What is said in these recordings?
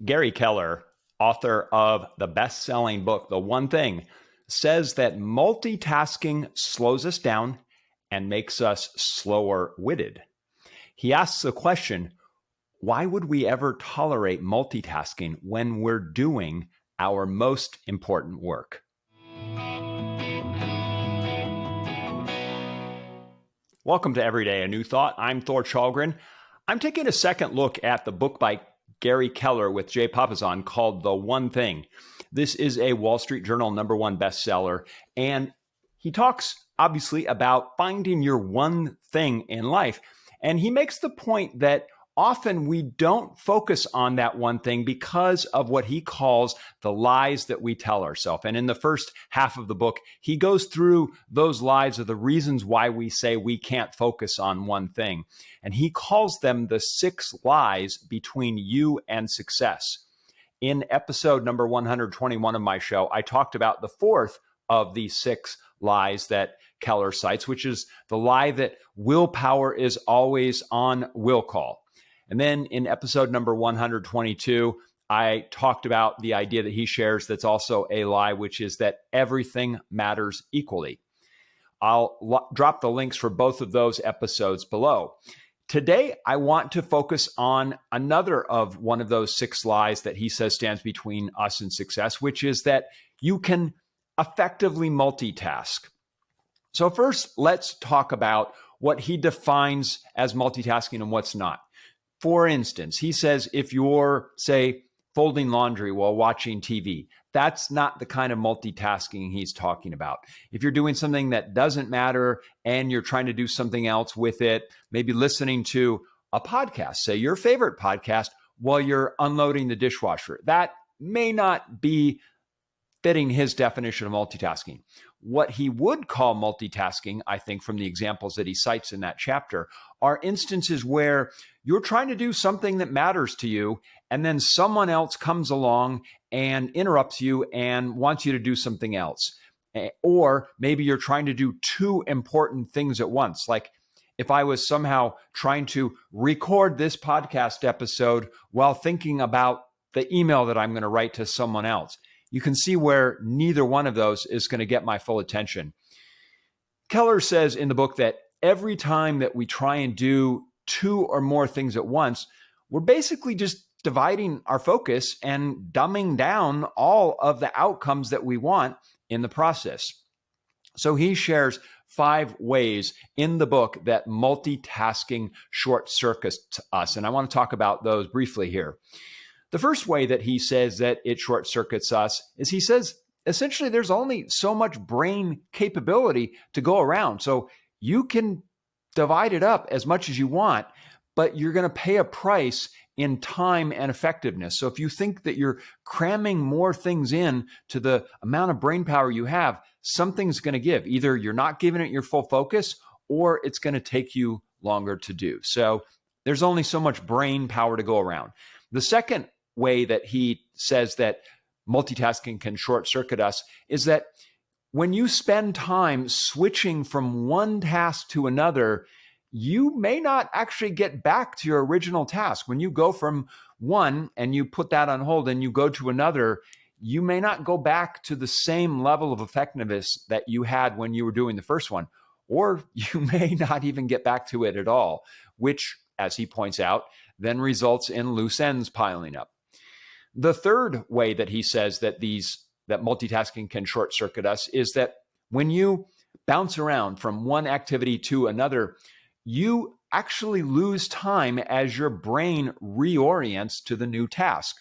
Gary Keller, author of the best-selling book, The One Thing, says that multitasking slows us down and makes us slower-witted. He asks the question, why would we ever tolerate multitasking when we're doing our most important work? Welcome to Everyday A New Thought. I'm Thor Chalgren. I'm taking a second look at the book by Gary Keller with Jay Papasan called The One Thing. This is a Wall Street Journal #1 bestseller, and he talks obviously about finding your one thing in life. And he makes the point that often we don't focus on that one thing because of what he calls the lies that we tell ourselves. And in the first half of the book, he goes through those lies of the reasons why we say we can't focus on one thing. And he calls them the 6 lies between you and success. In episode number 121 of my show, I talked about the 4th of these 6 lies that Keller cites, which is the lie that willpower is always on will call. And then in episode number 122, I talked about the idea that he shares that's also a lie, which is that everything matters equally. I'll drop the links for both of those episodes below. Today, I want to focus on another of one of those 6 lies that he says stands between us and success, which is that you can effectively multitask. So first, let's talk about what he defines as multitasking and what's not. For instance, he says if you're, say, folding laundry while watching TV, that's not the kind of multitasking he's talking about. If you're doing something that doesn't matter and you're trying to do something else with it, maybe listening to a podcast, say your favorite podcast, while you're unloading the dishwasher, that may not be fitting his definition of multitasking. What he would call multitasking, I think, from the examples that he cites in that chapter, are instances where you're trying to do something that matters to you, and then someone else comes along and interrupts you and wants you to do something else. Or maybe you're trying to do 2 important things at once. Like if I was somehow trying to record this podcast episode while thinking about the email that I'm going to write to someone else. You can see where neither one of those is going to get my full attention. Keller says in the book that every time that we try and do 2 or more things at once, we're basically just dividing our focus and dumbing down all of the outcomes that we want in the process. So he shares 5 ways in the book that multitasking short circuits us. And I want to talk about those briefly here. The first way that he says that it short circuits us is he says, essentially, there's only so much brain capability to go around. So you can divide it up as much as you want, but you're going to pay a price in time and effectiveness. So if you think that you're cramming more things in to the amount of brain power you have, something's going to give. Either you're not giving it your full focus or it's going to take you longer to do. So there's only so much brain power to go around. The second way that he says that multitasking can short circuit us is that when you spend time switching from one task to another, you may not actually get back to your original task. When you go from one and you put that on hold and you go to another, you may not go back to the same level of effectiveness that you had when you were doing the first one, or you may not even get back to it at all, which, as he points out, then results in loose ends piling up. The third way that he says that multitasking can short circuit us is that when you bounce around from one activity to another, you actually lose time as your brain reorients to the new task.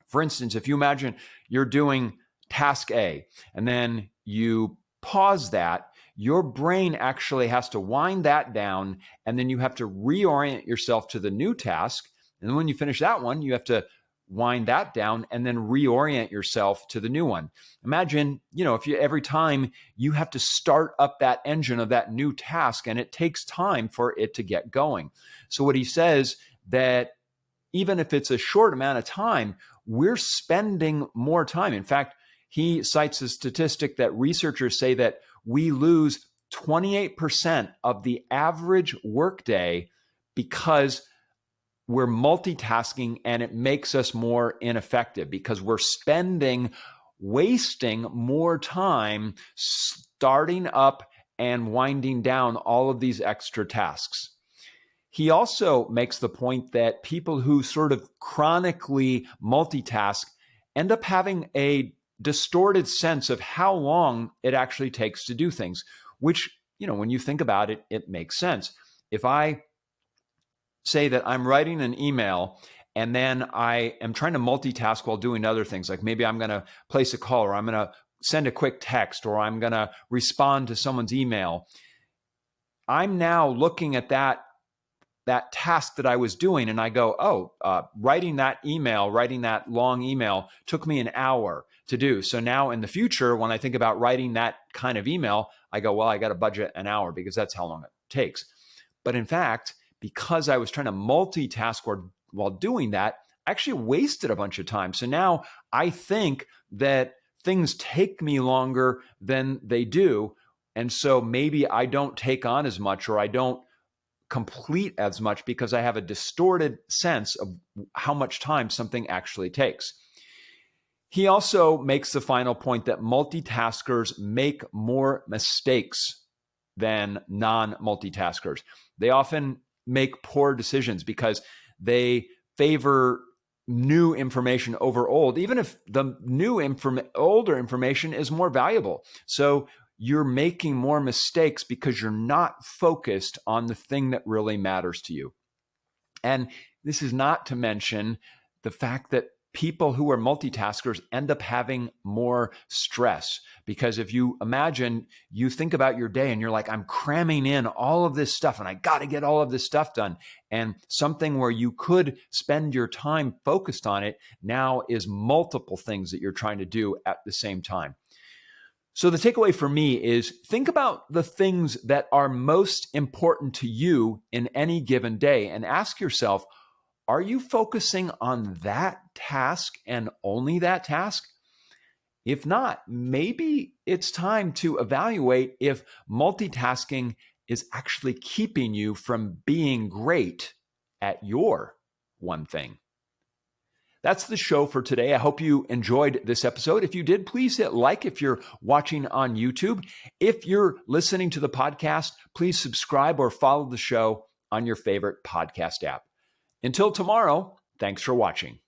For instance, if you imagine you're doing task A and then you pause that, your brain actually has to wind that down, and then you have to reorient yourself to the new task. And then when you finish that one, you have to wind that down and then reorient yourself to the new one. Imagine, if every time you have to start up that engine of that new task, and it takes time for it to get going. So what he says that even if it's a short amount of time, we're spending more time. In fact, he cites a statistic that researchers say that we lose 28% of the average workday because we're multitasking and it makes us more ineffective because we're wasting more time starting up and winding down all of these extra tasks. He also makes the point that people who sort of chronically multitask end up having a distorted sense of how long it actually takes to do things, which, when you think about it, it makes sense. If I say that I'm writing an email and then I am trying to multitask while doing other things, like maybe I'm going to place a call, or I'm going to send a quick text, or I'm going to respond to someone's email, I'm now looking at that task that I was doing and I go, writing that long email took me an hour to do. So now in the future, when I think about writing that kind of email, I go, well, I got to budget an hour because that's how long it takes. But in fact, because I was trying to multitask while doing that, I actually wasted a bunch of time. So now I think that things take me longer than they do. And so maybe I don't take on as much, or I don't complete as much because I have a distorted sense of how much time something actually takes. He also makes the final point that multitaskers make more mistakes than non-multitaskers. They often make poor decisions because they favor new information over old, even if the older information is more valuable. So you're making more mistakes because you're not focused on the thing that really matters to you. And this is not to mention the fact that people who are multitaskers end up having more stress, because if you imagine, you think about your day and you're like, I'm cramming in all of this stuff and I got to get all of this stuff done. And something where you could spend your time focused on it now is multiple things that you're trying to do at the same time. So the takeaway for me is think about the things that are most important to you in any given day and ask yourself, are you focusing on that task and only that task? If not, maybe it's time to evaluate if multitasking is actually keeping you from being great at your one thing. That's the show for today. I hope you enjoyed this episode. If you did, please hit like if you're watching on YouTube. If you're listening to the podcast, please subscribe or follow the show on your favorite podcast app. Until tomorrow, thanks for watching.